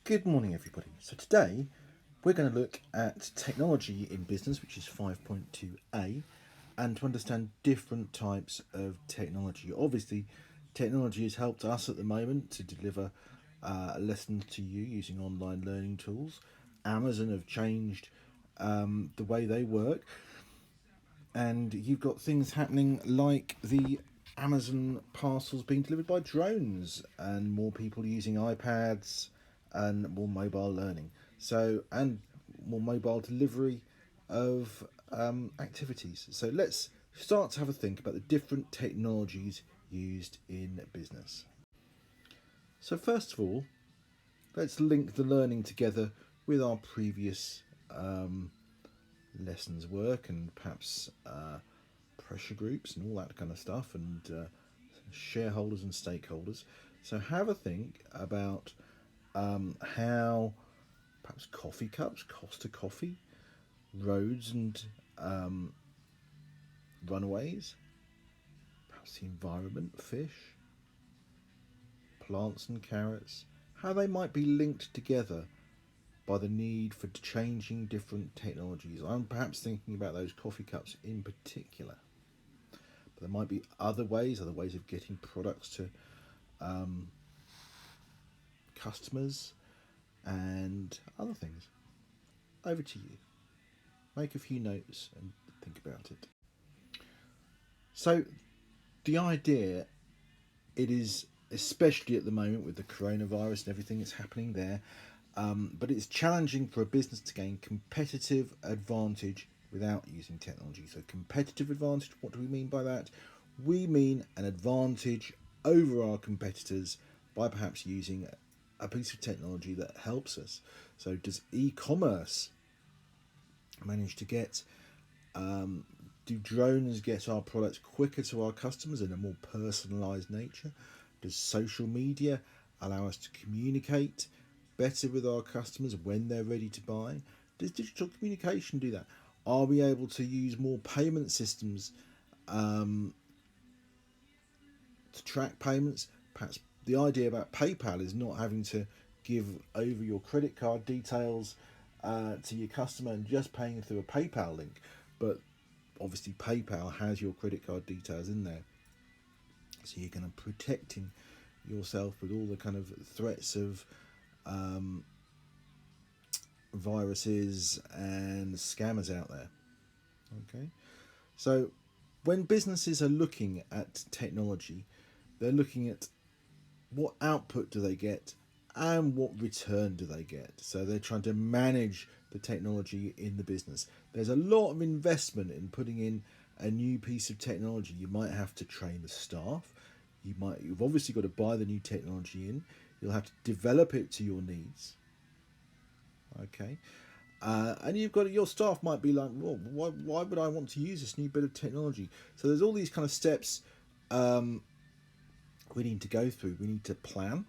Good morning, everybody. So today we're going to look at technology in business, which is 5.2a, and to understand different types of technology. Obviously, technology has helped us at the moment to deliver lessons to you using online learning tools. Amazon have changed the way they work, and you've got things happening like the Amazon parcels being delivered by drones, and more people using iPads, and more mobile learning. So, and more mobile delivery of activities. So let's start to have a think about the different technologies used in business. So first of all, let's link the learning together with our previous lessons work, and perhaps pressure groups and all that kind of stuff, and shareholders and stakeholders. So have a think about how perhaps coffee cups, Costa Coffee, roads and runaways, perhaps the environment, fish, plants and carrots, how they might be linked together by the need for changing different technologies. I'm perhaps thinking about those coffee cups in particular. But there might be other ways of getting products to customers and other things. Over to you. Make a few notes and think about it. So, the idea, it is especially at the moment with the coronavirus and everything that's happening there, but it's challenging for a business to gain competitive advantage without using technology. So, competitive advantage, what do we mean by that? We mean an advantage over our competitors by perhaps using a piece of technology that helps us. So, does e-commerce manage to get do drones get our products quicker to our customers in a more personalised nature? Does social media allow us to communicate better with our customers when they're ready to buy? Does digital communication do that? Are we able to use more payment systems to track payments? Perhaps the idea about PayPal is not having to give over your credit card details to your customer and just paying through a PayPal link, but obviously PayPal has your credit card details in there, so you're going to protecting yourself with all the kind of threats of viruses and scammers out there. Okay, so when businesses are looking at technology, they're looking at what output do they get and what return do they get. So they're trying to manage the technology in the business. There's a lot of investment in putting in a new piece of technology. You might have to train the staff. You've obviously got to buy the new technology in. You'll have to develop it to your needs. Okay, and you've got your staff might be like, well, why would I want to use this new bit of technology? So there's all these kind of steps we need to go through. We need to plan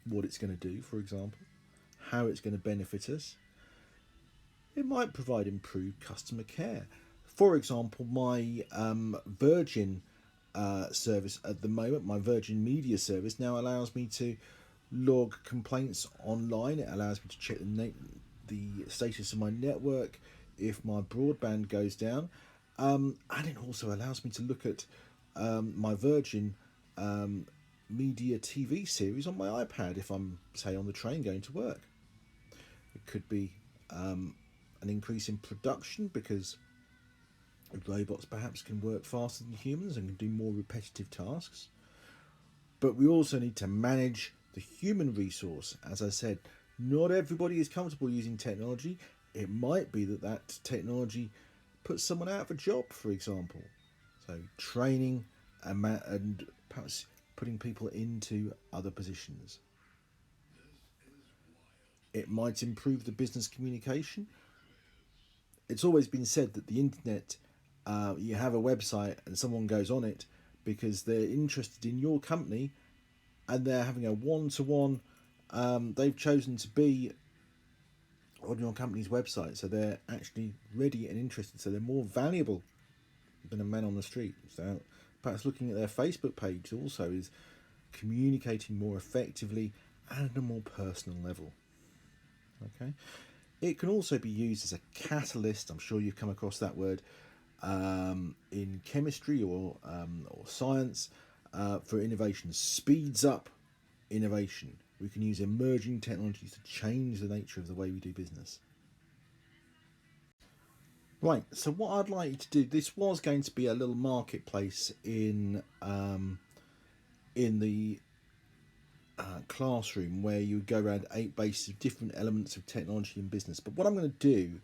what it's going to do, for example, how it's going to benefit us. It might provide improved customer care. For example, my Virgin service at the moment, my Virgin Media service, now allows me to log complaints online. It allows me to check the status of my network if my broadband goes down, and it also allows me to look at my Virgin Media TV series on my iPad if I'm, say, on the train going to work. It could be an increase in production because robots perhaps can work faster than humans and can do more repetitive tasks. But we also need to manage the human resource. As I said, not everybody is comfortable using technology. It might be that technology puts someone out of a job, for example. So training and perhaps putting people into other positions. It might improve the business communication. It's always been said that the internet, you have a website and someone goes on it because they're interested in your company and they're having a one-to-one. They've chosen to be on your company's website, so they're actually ready and interested, so they're more valuable than a man on the street. So perhaps looking at their Facebook page also is communicating more effectively and at a more personal level. Okay, it can also be used as a catalyst. I'm sure you've come across that word in chemistry or science for innovation. Speeds up innovation. We can use emerging technologies to change the nature of the way we do business. Right, so what I'd like you to do, this was going to be a little marketplace in the classroom where you would go around 8 bases of different elements of technology in business. But what I'm going to do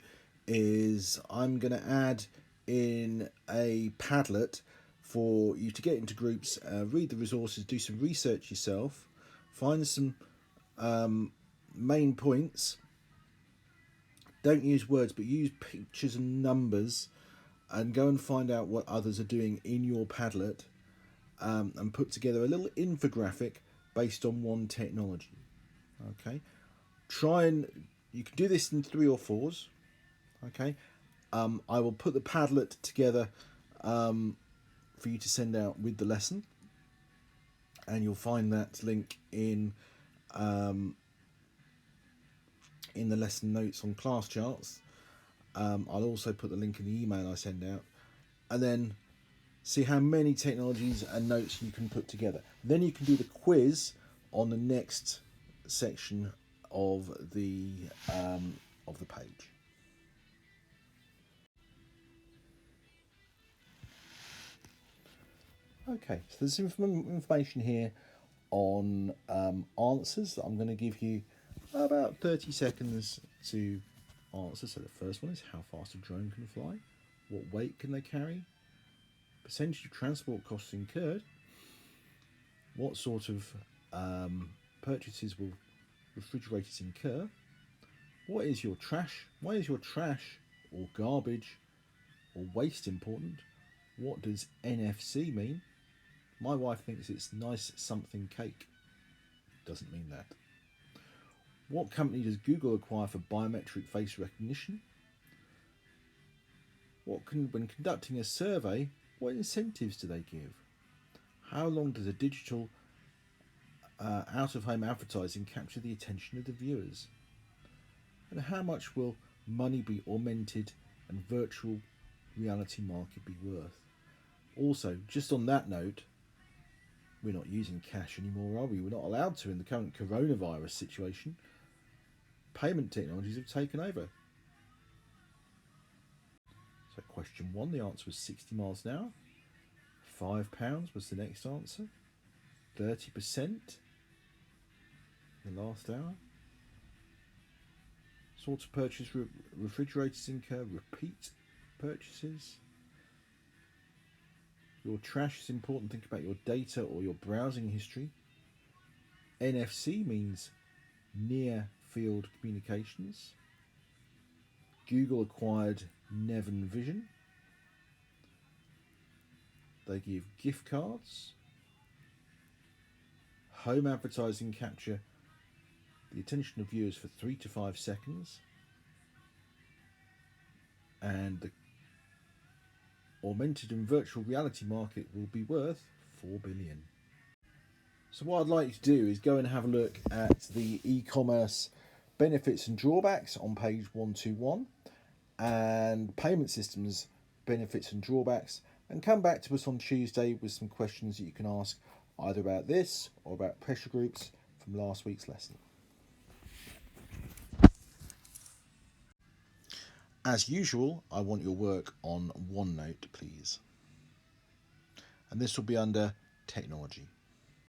is I'm going to add in a Padlet for you to get into groups, read the resources, do some research yourself, find some main points. Don't use words, but use pictures and numbers, and go and find out what others are doing in your Padlet, and put together a little infographic based on one technology. Okay, you can do this in 3 or 4s. Okay, I will put the Padlet together for you to send out with the lesson, and you'll find that link in the lesson notes on class charts. I'll also put the link in the email I send out, and then see how many technologies and notes you can put together. Then you can do the quiz on the next section of the page. Okay, so there's some information here on answers that I'm going to give you about 30 seconds to answer. So the first one is how fast a drone can fly, what weight can they carry, percentage of transport costs incurred, what sort of purchases will refrigerators incur, why is your trash or garbage or waste important, what does NFC mean? My wife thinks it's nice something cake. Doesn't mean that. What company does Google acquire for biometric face recognition? When conducting a survey, what incentives do they give? How long does a digital out-of-home advertising capture the attention of the viewers? And how much will money be augmented and virtual reality market be worth? Also, just on that note, we're not using cash anymore, are we? We're not allowed to in the current coronavirus situation. Payment technologies have taken over. So question 1, the answer was 60 miles an hour. £5 was the next answer. 30% the last hour. Sort of purchase refrigerators incur repeat purchases. Your trash is important. Think about your data or your browsing history. NFC means near field communications. Google acquired Nevin Vision. They give gift cards. Home advertising capture the attention of viewers for 3 to 5 seconds. And the augmented and virtual reality market will be worth 4 billion. So what I'd like you to do is go and have a look at the e-commerce benefits and drawbacks on page 121 and payment systems benefits and drawbacks, and come back to us on Tuesday with some questions that you can ask either about this or about pressure groups from last week's lesson. As usual, I want your work on OneNote, please. And this will be under technology.